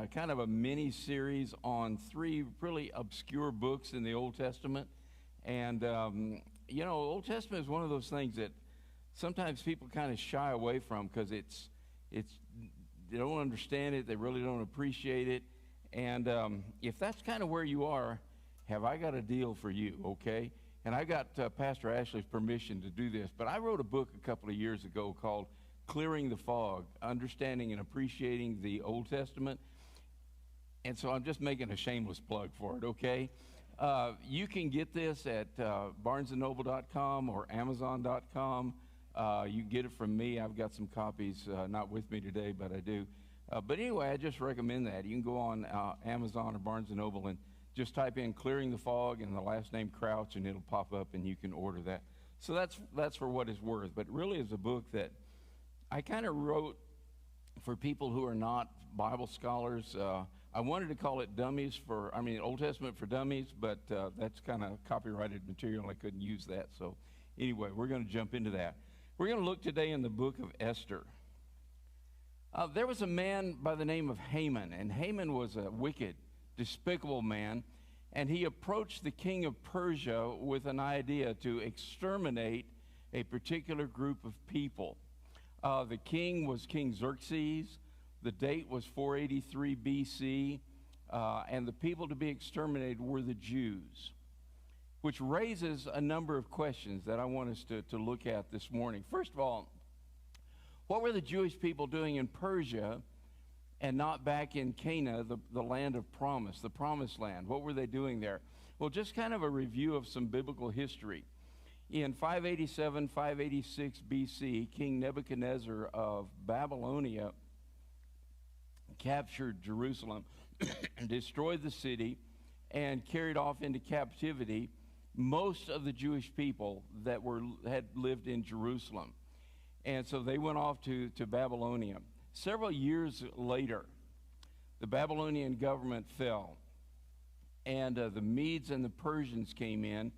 kind of a mini series on three really obscure books in the Old Testament. And, Old Testament is one of those things that sometimes people kind of shy away from because they don't understand it, they really don't appreciate it. And if that's kind of where you are, have I got a deal for you, okay? And I got Pastor Ashley's permission to do this, but I wrote a book a couple of years ago called Clearing the Fog, Understanding and Appreciating the Old Testament. And so I'm just making a shameless plug for it, okay? You can get this at barnesandnoble.com or amazon.com. You can get it from me. I've got some copies, not with me today, but I do. But anyway, I just recommend that. You can go on Amazon or Barnes & Noble and just type in Clearing the Fog and the last name Crouch, and it'll pop up, and you can order that. So that's for what it's worth. But it really is a book that I kind of wrote for people who are not Bible scholars. I wanted to call it Old Testament for Dummies, but that's kind of copyrighted material. I couldn't use that. So anyway, we're going to jump into that. We're going to look today in the book of Esther. There was a man by the name of Haman, and Haman was a wicked, despicable man, and he approached the king of Persia with an idea to exterminate a particular group of people. The king was King Xerxes. The date was 483 BC, and the people to be exterminated were the Jews, which raises a number of questions that I want us to look at this morning. First of all, what were the Jewish people doing in Persia and not back in Canaan, the land of promise, the promised land? What were they doing there? Well, just kind of a review of some biblical history. In 587, 586 BC, King Nebuchadnezzar of Babylonia captured Jerusalem, destroyed the city, and carried off into captivity most of the Jewish people that had lived in Jerusalem. And so they went off to Babylonia. Several years later, the Babylonian government fell, and the Medes and the Persians came in,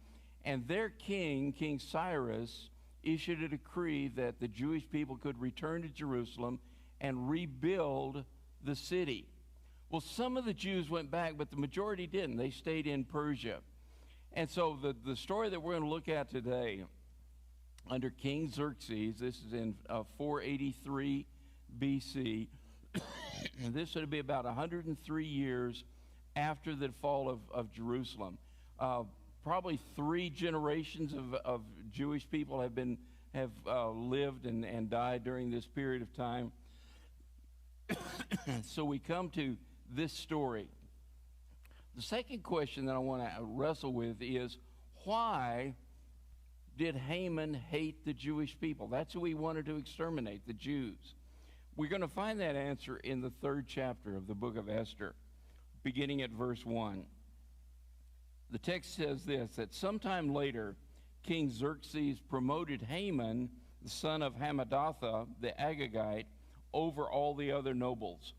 and their king, King Cyrus, issued a decree that the Jewish people could return to Jerusalem and rebuild the city. Well, some of the Jews went back, but the majority didn't. They stayed in Persia. And so the story that we're going to look at today, under King Xerxes, this is in 483 BC, and this would be about 103 years after the fall of Jerusalem. Probably 3 generations of Jewish people have lived and died during this period of time. So we come to this story. The second question that I want to wrestle with is, why did Haman hate the Jewish people? That's who he wanted to exterminate, the Jews. We're going to find that answer in the 3rd chapter of the book of Esther, beginning at verse 1. The text says this, that sometime later, King Xerxes promoted Haman, the son of Hammedatha, the Agagite, over all the other nobles,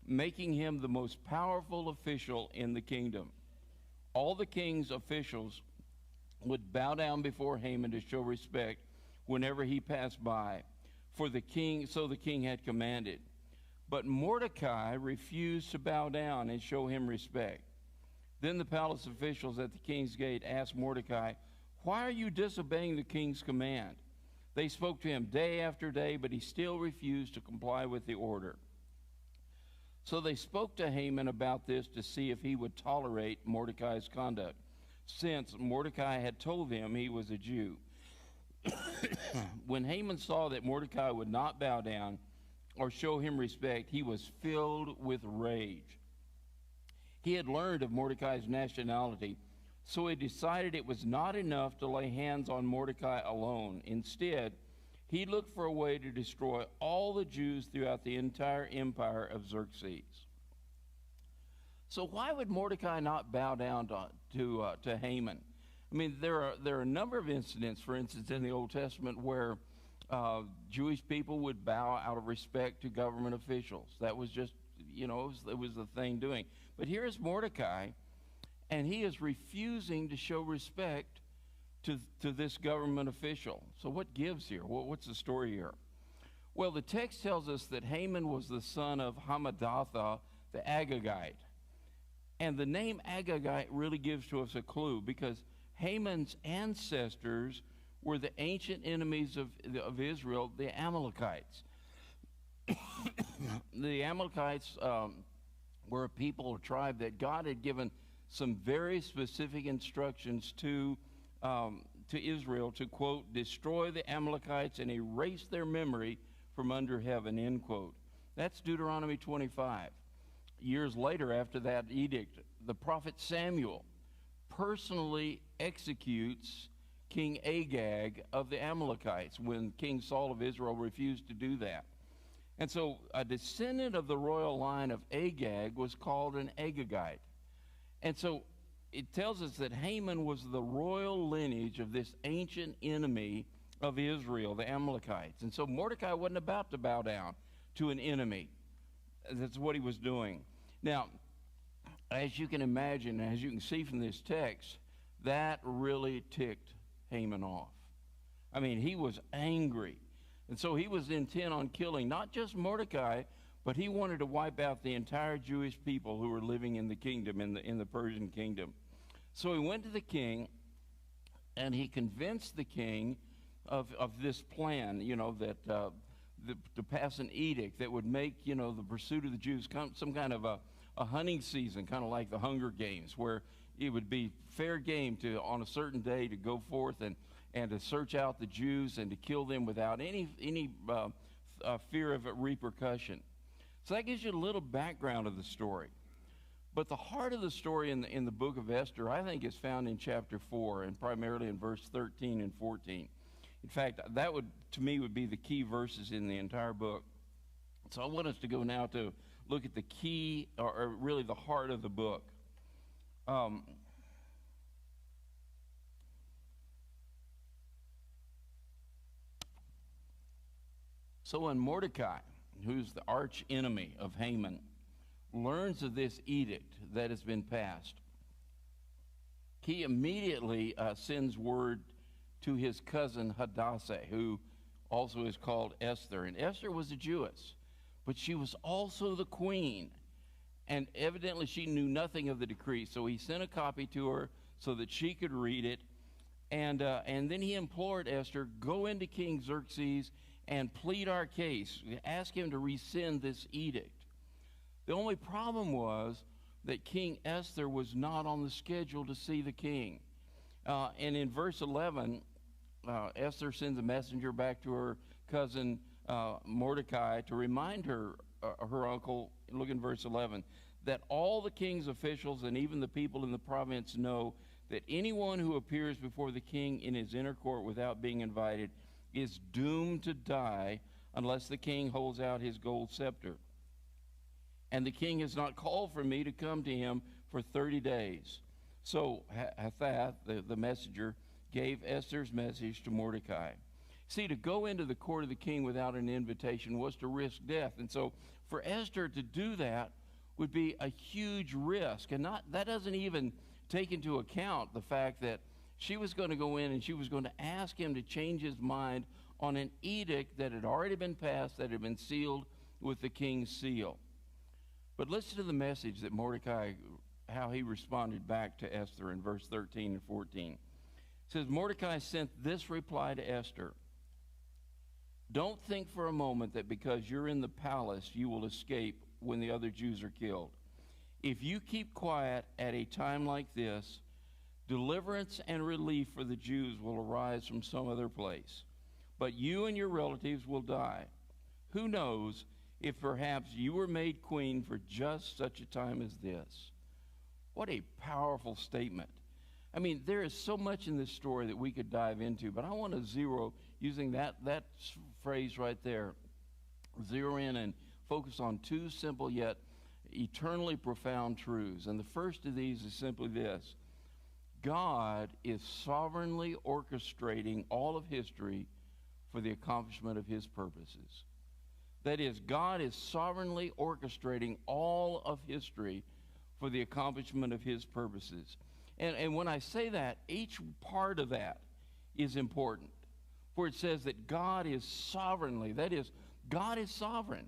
making him the most powerful official in the kingdom. All the king's officials would bow down before Haman to show respect whenever he passed by, so the king had commanded. But Mordecai refused to bow down and show him respect. Then the palace officials at the king's gate asked Mordecai, "Why are you disobeying the king's command?" They spoke to him day after day, but he still refused to comply with the order. So they spoke to Haman about this to see if he would tolerate Mordecai's conduct, since Mordecai had told him he was a Jew. When Haman saw that Mordecai would not bow down or show him respect, he was filled with rage. He had learned of Mordecai's nationality, so he decided it was not enough to lay hands on Mordecai alone. Instead, he looked for a way to destroy all the Jews throughout the entire empire of Xerxes. So why would Mordecai not bow down to Haman? I mean, there are a number of incidents, for instance, in the Old Testament where Jewish people would bow out of respect to government officials. That was just, it was the thing doing. But here is Mordecai, and he is refusing to show respect to this government official. So what gives here? What's the story here? Well, the text tells us that Haman was the son of Hammedatha, the Agagite. And the name Agagite really gives to us a clue, because Haman's ancestors were the ancient enemies of Israel, the Amalekites. The Amalekites were a people, a tribe that God had given some very specific instructions to Israel to, quote, destroy the Amalekites and erase their memory from under heaven, end quote. That's Deuteronomy 25. Years later, after that edict, the prophet Samuel personally executes King Agag of the Amalekites when King Saul of Israel refused to do that. And so a descendant of the royal line of Agag was called an Agagite. And so it tells us that Haman was the royal lineage of this ancient enemy of Israel, the Amalekites. And so Mordecai wasn't about to bow down to an enemy. That's what he was doing. Now, as you can imagine, as you can see from this text, that really ticked Haman off. I mean, he was angry. And so he was intent on killing not just Mordecai, but he wanted to wipe out the entire Jewish people who were living in the kingdom, in the Persian kingdom. So he went to the king, and he convinced the king of this plan, you know, that to pass an edict that would make, you know, the pursuit of the Jews some kind of a hunting season, kind of like the Hunger Games, where it would be fair game to, on a certain day, to go forth and to search out the Jews and to kill them without any fear of a repercussion. So that gives you a little background of the story. But the heart of the story in the book of Esther, I think, is found in chapter 4, and primarily in verse 13 and 14. In fact, that would, to me, would be the key verses in the entire book. So I want us to go now to look at the key, or really the heart of the book. So when Mordecai, who's the arch enemy of Haman, learns of this edict that has been passed, he immediately sends word to his cousin Hadassah, who also is called Esther. And Esther was a Jewess, but she was also the queen. And evidently she knew nothing of the decree, so he sent a copy to her so that she could read it. And then he implored Esther, go into King Xerxes and plead our case. Ask him to rescind this edict. The only problem was that King Esther was not on the schedule to see the king. And in verse 11, Esther sends a messenger back to her cousin Mordecai to remind her uncle, look in verse 11, that all the king's officials and even the people in the province know that anyone who appears before the king in his inner court without being invited is doomed to die unless the king holds out his gold scepter. And the king has not called for me to come to him for 30 days. So Hathath, the messenger, gave Esther's message to Mordecai. See, to go into the court of the king without an invitation was to risk death. And so for Esther to do that would be a huge risk. And that doesn't even take into account the fact that she was going to go in and she was going to ask him to change his mind on an edict that had already been passed, that had been sealed with the king's seal. But listen to the message that Mordecai, how he responded back to Esther in verse 13 and 14. It says, Mordecai sent this reply to Esther. Don't think for a moment that because you're in the palace, you will escape when the other Jews are killed. If you keep quiet at a time like this, deliverance and relief for the Jews will arise from some other place. But you and your relatives will die. Who knows if perhaps you were made queen for just such a time as this? What a powerful statement. I mean, there is so much in this story that we could dive into, but I want to zero, using that phrase right there, zero in and focus on two simple yet eternally profound truths. And the first of these is simply this: God is sovereignly orchestrating all of history for the accomplishment of his purposes. That is, God is sovereignly orchestrating all of history for the accomplishment of his purposes. And when I say that, each part of that is important. For it says that God is sovereignly, that is, God is sovereign.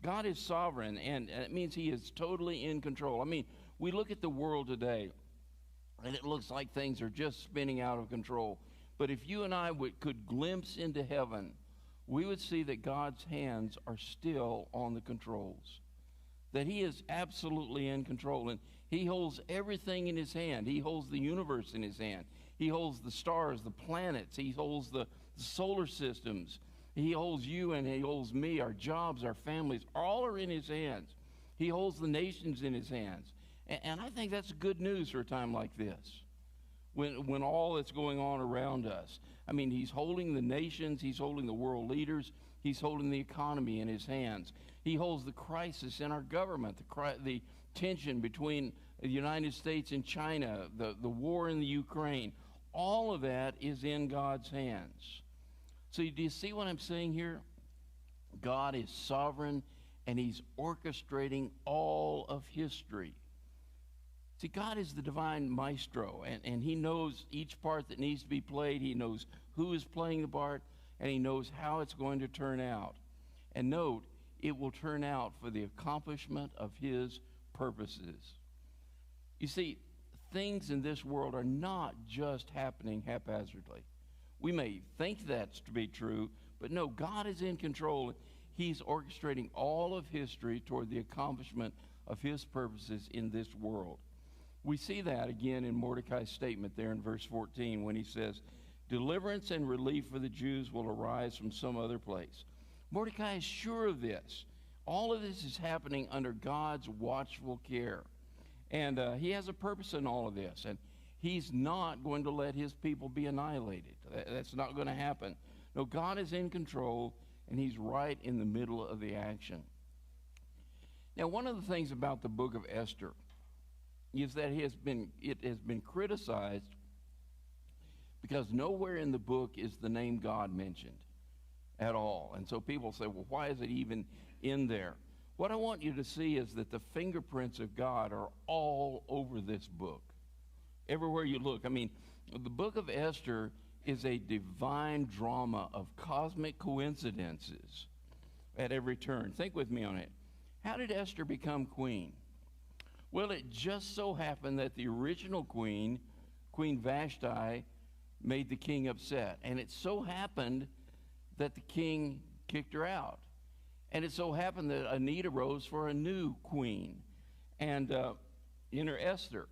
God is sovereign, and it means he is totally in control. I mean, we look at the world today, and it looks like things are just spinning out of control. But if you and I could glimpse into heaven, we would see that God's hands are still on the controls, that he is absolutely in control, and he holds everything in his hand. He holds the universe in his hand. He holds the stars, the planets. He holds the solar systems. He holds you and he holds me, our jobs, our families, all are in his hands. He holds the nations in his hands. And I think that's good news for a time like this, when all that's going on around us. I mean, he's holding the nations, he's holding the world leaders, he's holding the economy in his hands. He holds the crisis in our government, the tension between the United States and China, the war in the Ukraine. All of that is in God's hands. So do you see what I'm saying here? God is sovereign, and he's orchestrating all of history. See, God is the divine maestro, and he knows each part that needs to be played. He knows who is playing the part, and he knows how it's going to turn out. And note, it will turn out for the accomplishment of his purposes. You see, things in this world are not just happening haphazardly. We may think that's to be true, but no, God is in control. He's orchestrating all of history toward the accomplishment of his purposes in this world. We see that again in Mordecai's statement there in verse 14 when he says, deliverance and relief for the Jews will arise from some other place. Mordecai is sure of this. All of this is happening under God's watchful care. And he has a purpose in all of this. And he's not going to let his people be annihilated. That's not going to happen. No, God is in control, and he's right in the middle of the action. Now, one of the things about the book of Esther is that it has been criticized because nowhere in the book is the name God mentioned at all. And so people say, well, why is it even in there? What I want you to see is that the fingerprints of God are all over this book. Everywhere you look. I mean, the book of Esther is a divine drama of cosmic coincidences at every turn. Think with me on it. How did Esther become queen? Well, it just so happened that the original queen, Queen Vashti, made the king upset. And it so happened that the king kicked her out. And it so happened that a need arose for a new queen, and enter Esther,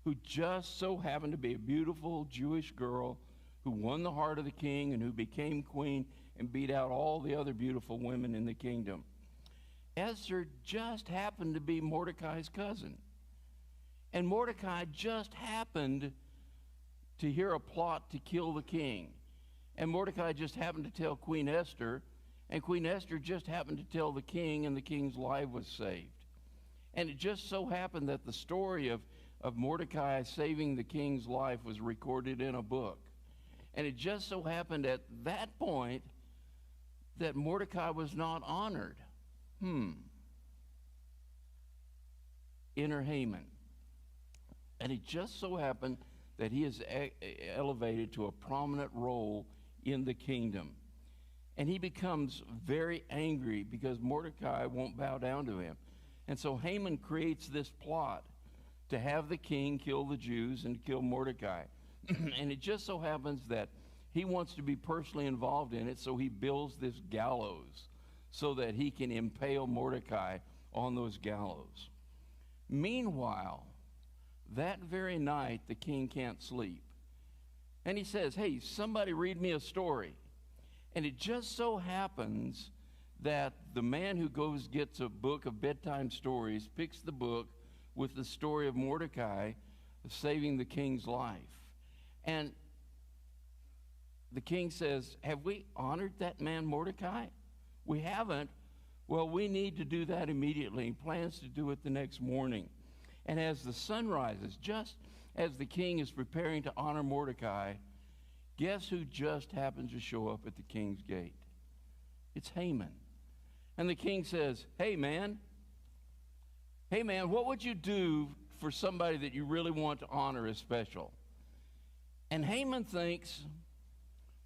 who just so happened to be a beautiful Jewish girl who won the heart of the king and who became queen and beat out all the other beautiful women in the kingdom. Esther just happened to be Mordecai's cousin. And Mordecai just happened to hear a plot to kill the king. And Mordecai just happened to tell Queen Esther, and Queen Esther just happened to tell the king, and the king's life was saved. And it just so happened that the story of Mordecai saving the king's life was recorded in a book. And it just so happened at that point that Mordecai was not honored. Enter Haman. And it just so happened that he is elevated to a prominent role in the kingdom. And he becomes very angry because Mordecai won't bow down to him. And so Haman creates this plot to have the king kill the Jews and kill Mordecai. And it just so happens that he wants to be personally involved in it, so he builds this gallows so that he can impale Mordecai on those gallows. Meanwhile, that very night, the king can't sleep. And he says, hey, somebody read me a story. And it just so happens that the man who gets a book of bedtime stories picks the book with the story of Mordecai saving the king's life. And the king says, have we honored that man Mordecai? We haven't. Well, we need to do that immediately. He plans to do it the next morning. And as the sun rises, just as the king is preparing to honor Mordecai, guess who just happens to show up at the king's gate? It's Haman. And the king says, hey man, what would you do for somebody that you really want to honor as special? And Haman thinks,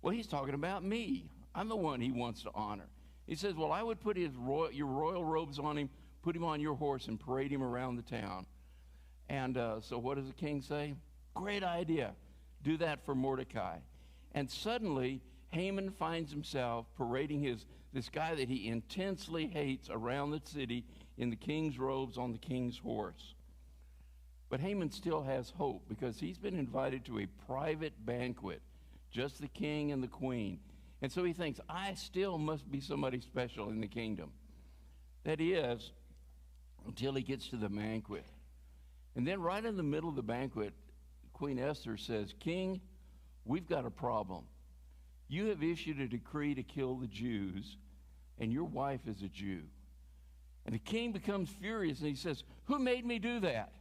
well, he's talking about me. I'm the one he wants to honor. He says, well, I would put your royal robes on him, put him on your horse, and parade him around the town. And so what does the king say? Great idea. Do that for Mordecai. And suddenly, Haman finds himself parading this guy that he intensely hates around the city in the king's robes on the king's horse. But Haman still has hope because he's been invited to a private banquet, just the king and the queen. And so he thinks, I still must be somebody special in the kingdom. That is, until he gets to the banquet. And then right in the middle of the banquet, Queen Esther says, King, we've got a problem. You have issued a decree to kill the Jews, and your wife is a Jew. And the king becomes furious, and he says, who made me do that?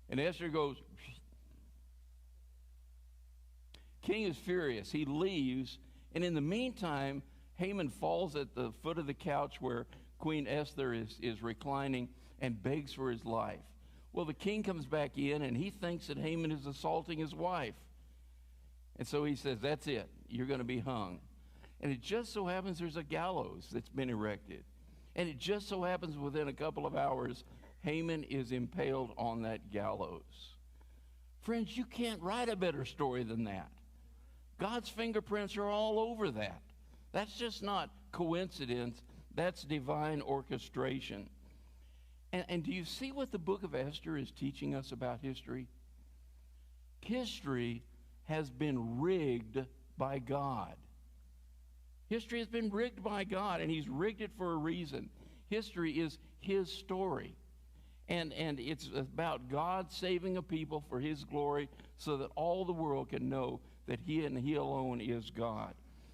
And Esther goes, king is furious. He leaves, and in the meantime, Haman falls at the foot of the couch where Queen Esther is reclining and begs for his life. Well, the king comes back in, and he thinks that Haman is assaulting his wife. And so he says, that's it. You're going to be hung. And it just so happens there's a gallows that's been erected. And it just so happens within a couple of hours, Haman is impaled on that gallows. Friends, you can't write a better story than that. God's fingerprints are all over that. That's just not coincidence. That's divine orchestration. And do you see what the book of Esther is teaching us about history? History has been rigged by God. History has been rigged by God, and he's rigged it for a reason. History is his story. And it's about God saving a people for his glory so that all the world can know that he and he alone is God.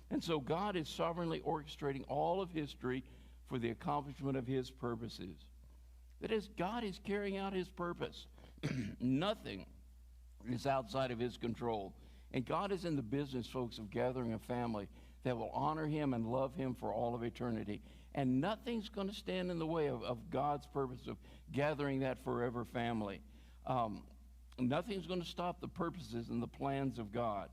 And so God is sovereignly orchestrating all of history for the accomplishment of his purposes. That is, God is carrying out his purpose. Nothing is outside of his control. And God is in the business, folks, of gathering a family that will honor him and love him for all of eternity. And nothing's going to stand in the way of God's purpose of gathering that forever family. Nothing's going to stop the purposes and the plans of God.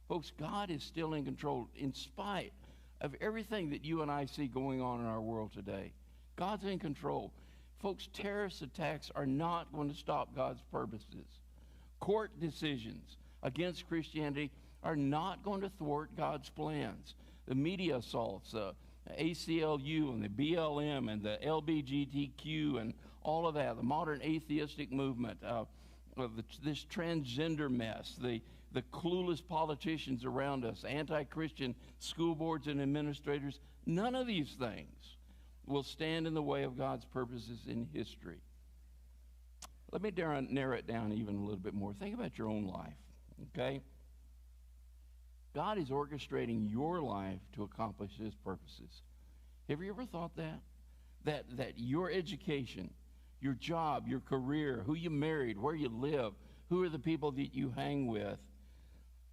Folks, God is still in control in spite of everything that you and I see going on in our world today. God's in control. Folks, terrorist attacks are not going to stop God's purposes. Court decisions against Christianity are not going to thwart God's plans. The media assaults, ACLU and the BLM and the LGBTQ and all of that, the modern atheistic movement, this transgender mess, the clueless politicians around us, anti-Christian school boards and administrators, none of these things will stand in the way of God's purposes in history. Let me narrow it down even a little bit more. Think about your own life, okay? God is orchestrating your life to accomplish his purposes. Have you ever thought that? That your education, your job, your career, who you married, where you live, who are the people that you hang with,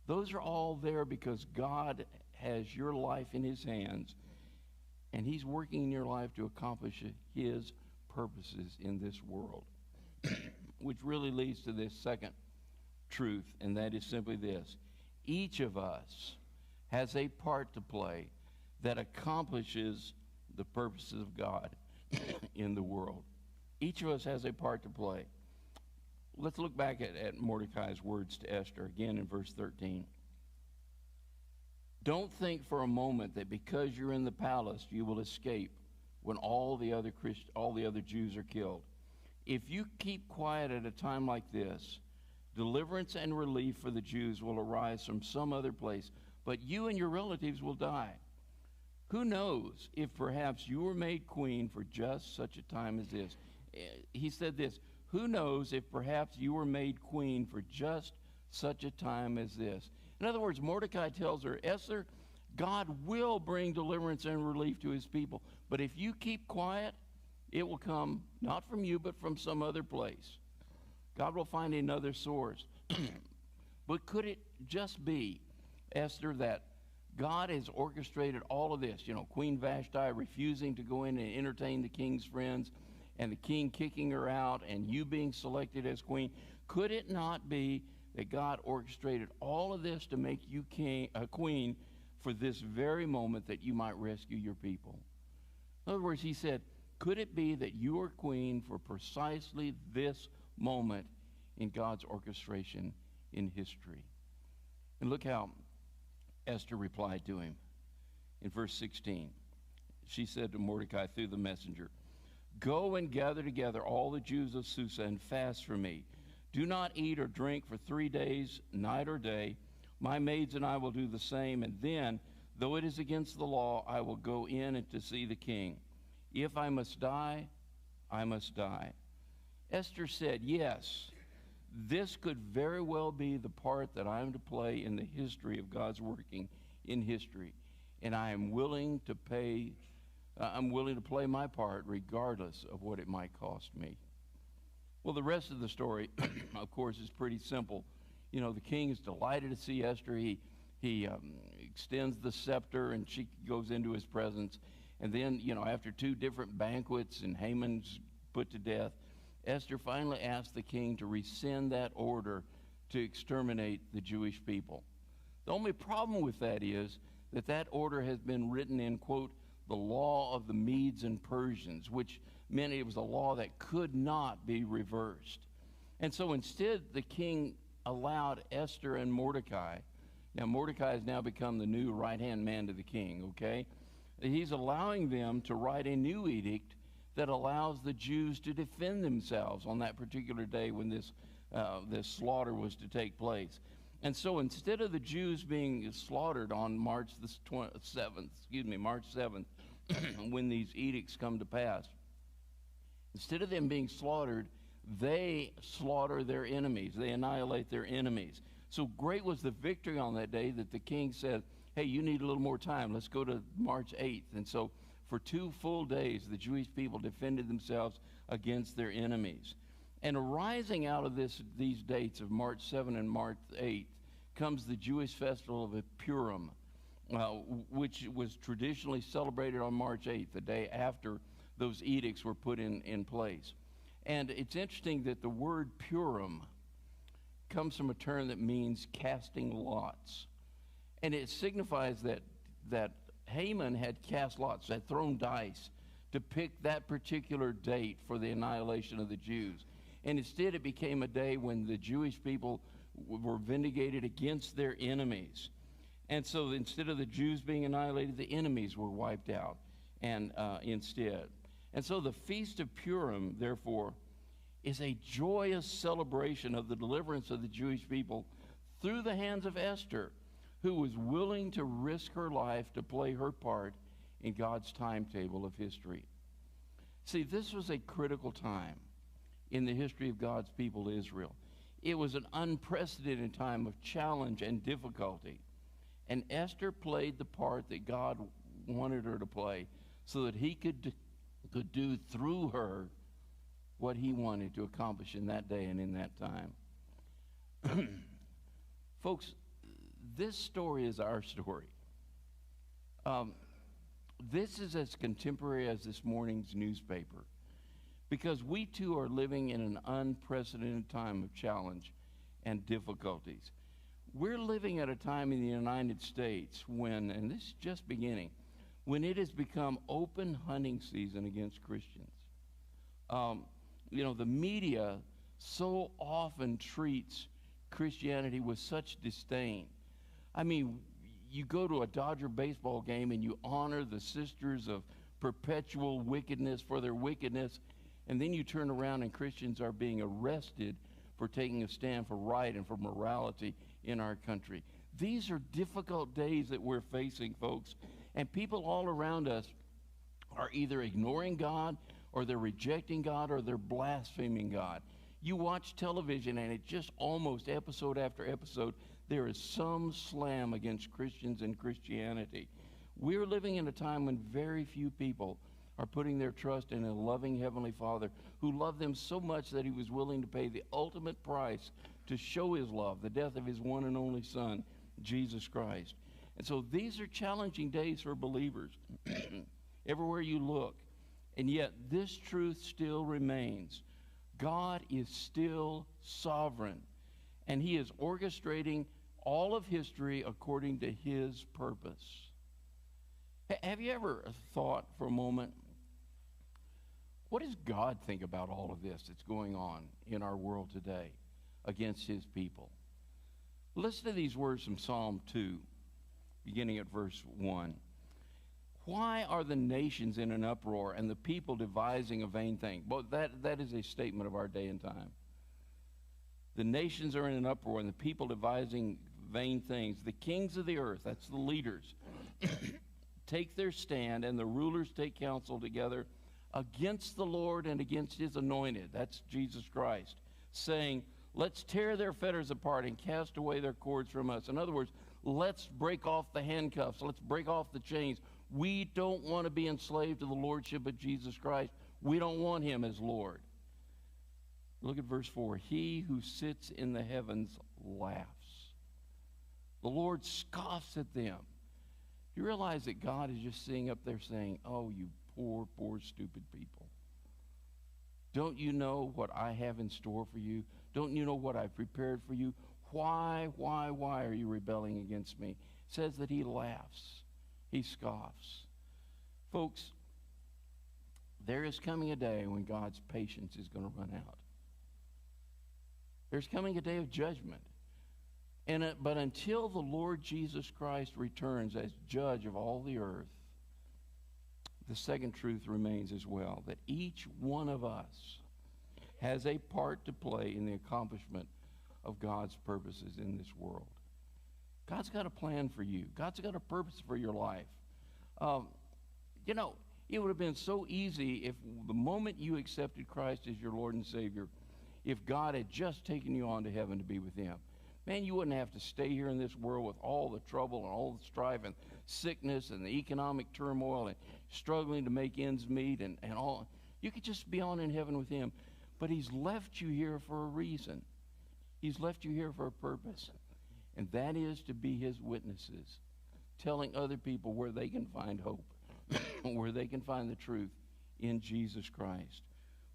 those are all there because God has your life in his hands, and he's working in your life to accomplish his purposes in this world. Which really leads to this second truth, and that is simply this. Each of us has a part to play that accomplishes the purposes of God in the world. Each of us has a part to play. Let's look back at Mordecai's words to Esther again in verse 13. Don't think for a moment that because you're in the palace you will escape when all the other Jews are killed. If you keep quiet at a time like this, deliverance and relief for the Jews will arise from some other place, but you and your relatives will die. Who knows if perhaps you were made queen for just such a time as this? He said this, who knows if perhaps you were made queen for just such a time as this? In other words, Mordecai tells her, Esther, God will bring deliverance and relief to his people, but if you keep quiet, it will come not from you, but from some other place. God will find another source. But could it just be, Esther, that God has orchestrated all of this? You know, Queen Vashti refusing to go in and entertain the king's friends, and the king kicking her out, and you being selected as queen. Could it not be that God orchestrated all of this to make you queen for this very moment that you might rescue your people? In other words, he said, could it be that you are queen for precisely this moment in God's orchestration in history? And look how Esther replied to him in verse 16. She said to Mordecai through the messenger, "Go and gather together all the Jews of Susa and fast for me. Do not eat or drink for 3 days, night or day. My maids and I will do the same, and then, though it is against the law, I will go in and to see the king. If I must die, I must die." Esther said, yes, this could very well be the part that I am to play in the history of God's working in history. And I am willing to play my part regardless of what it might cost me. Well, the rest of the story, of course, is pretty simple. You know, the king is delighted to see Esther. He extends the scepter, and she goes into his presence. And then, you know, after 2 different banquets and Haman's put to death, Esther finally asked the king to rescind that order to exterminate the Jewish people. The only problem with that is that that order has been written in, quote, the law of the Medes and Persians, which meant it was a law that could not be reversed. And so instead, the king allowed Esther and Mordecai. Now, Mordecai has now become the new right-hand man to the king, okay? He's allowing them to write a new edict that allows the Jews to defend themselves on that particular day when this slaughter was to take place. And so instead of the Jews being slaughtered on March 7th, when these edicts come to pass, instead of them being slaughtered, they slaughter their enemies. They annihilate their enemies. So great was the victory on that day that the king said, hey, you need a little more time. Let's go to March 8th. And so for 2 full days, the Jewish people defended themselves against their enemies. And arising out of these dates of March 7 and March 8 comes the Jewish festival of Purim, which was traditionally celebrated on March 8th, the day after those edicts were put in place. And it's interesting that the word Purim comes from a term that means casting lots. And it signifies that Haman had cast lots, had thrown dice to pick that particular date for the annihilation of the Jews. And instead it became a day when the Jewish people were vindicated against their enemies. And so instead of the Jews being annihilated, the enemies were wiped out and instead. And so the Feast of Purim, therefore, is a joyous celebration of the deliverance of the Jewish people through the hands of Esther, who was willing to risk her life to play her part in God's timetable of history. See, this was a critical time in the history of God's people, Israel. It was an unprecedented time of challenge and difficulty. And Esther played the part that God wanted her to play so that he could do through her what he wanted to accomplish in that day and in that time. Folks, this story is our story. This is as contemporary as this morning's newspaper, because we too are living in an unprecedented time of challenge and difficulties. We're living at a time in the United States when, and this is just beginning, when it has become open hunting season against Christians. The media so often treats Christianity with such disdain. I mean, you go to a Dodger baseball game and you honor the sisters of perpetual wickedness for their wickedness, and then you turn around and Christians are being arrested for taking a stand for right and for morality in our country. These are difficult days that we're facing, folks, and people all around us are either ignoring God, or they're rejecting God, or they're blaspheming God. You watch television and it just almost episode after episode, there is some slam against Christians and Christianity. We're living in a time when very few people are putting their trust in a loving Heavenly Father who loved them so much that he was willing to pay the ultimate price to show his love, the death of his one and only Son, Jesus Christ. And so these are challenging days for believers everywhere you look. And yet this truth still remains. God is still sovereign, and he is orchestrating all of history according to his purpose. Have you ever thought for a moment What does God think about all of this that's going on in our world today against his people? Listen to these words from Psalm 2, beginning at verse 1. Why are the nations in an uproar and the people devising a vain thing? Well, that is a statement of our day and time. The nations are in an uproar and the people devising vain things. The kings of the earth, that's the leaders, take their stand, and the rulers take counsel together against the Lord and against his anointed, that's Jesus Christ, saying, let's tear their fetters apart and cast away their cords from us. In other words, let's break off the handcuffs. Let's break off the chains. We don't want to be enslaved to the lordship of Jesus Christ. We don't want him as Lord. Look at verse 4. He who sits in the heavens laughs. The Lord scoffs at them. Do you realize that God is just sitting up there saying, oh, you poor, poor, stupid people. Don't you know what I have in store for you? Don't you know what I've prepared for you? Why are you rebelling against me? It says that he laughs. He scoffs. Folks, there is coming a day when God's patience is going to run out. There's coming a day of judgment. But until the Lord Jesus Christ returns as judge of all the earth, the second truth remains as well, that each one of us has a part to play in the accomplishment of God's purposes in this world. God's got a plan for you. God's got a purpose for your life. You know, it would have been so easy if the moment you accepted Christ as your Lord and Savior, if God had just taken you on to heaven to be with him. Man, you wouldn't have to stay here in this world with all the trouble and all the strife and sickness and the economic turmoil and struggling to make ends meet and all. You could just be on in heaven with him. But he's left you here for a reason. He's left you here for a purpose. And that is to be his witnesses, telling other people where they can find hope, where they can find the truth in Jesus Christ.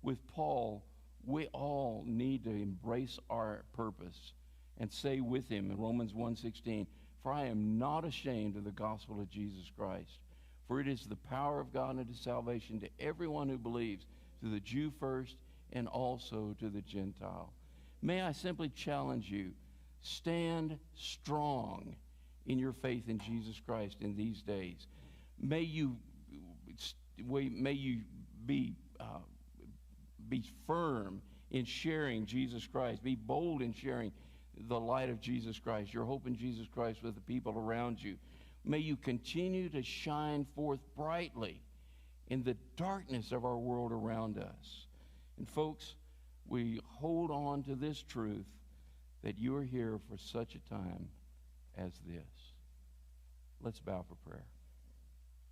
With Paul, we all need to embrace our purpose and say with him in Romans 1:16, for I am not ashamed of the gospel of Jesus Christ, for it is the power of God unto salvation to everyone who believes, to the Jew first and also to the Gentile. May I simply challenge you, stand strong in your faith in Jesus Christ in these days. May you be firm in sharing Jesus Christ. Be bold in sharing the light of Jesus Christ, your hope in Jesus Christ with the people around you. May you continue to shine forth brightly in the darkness of our world around us. And folks, we hold on to this truth that you are here for such a time as this. Let's bow for prayer.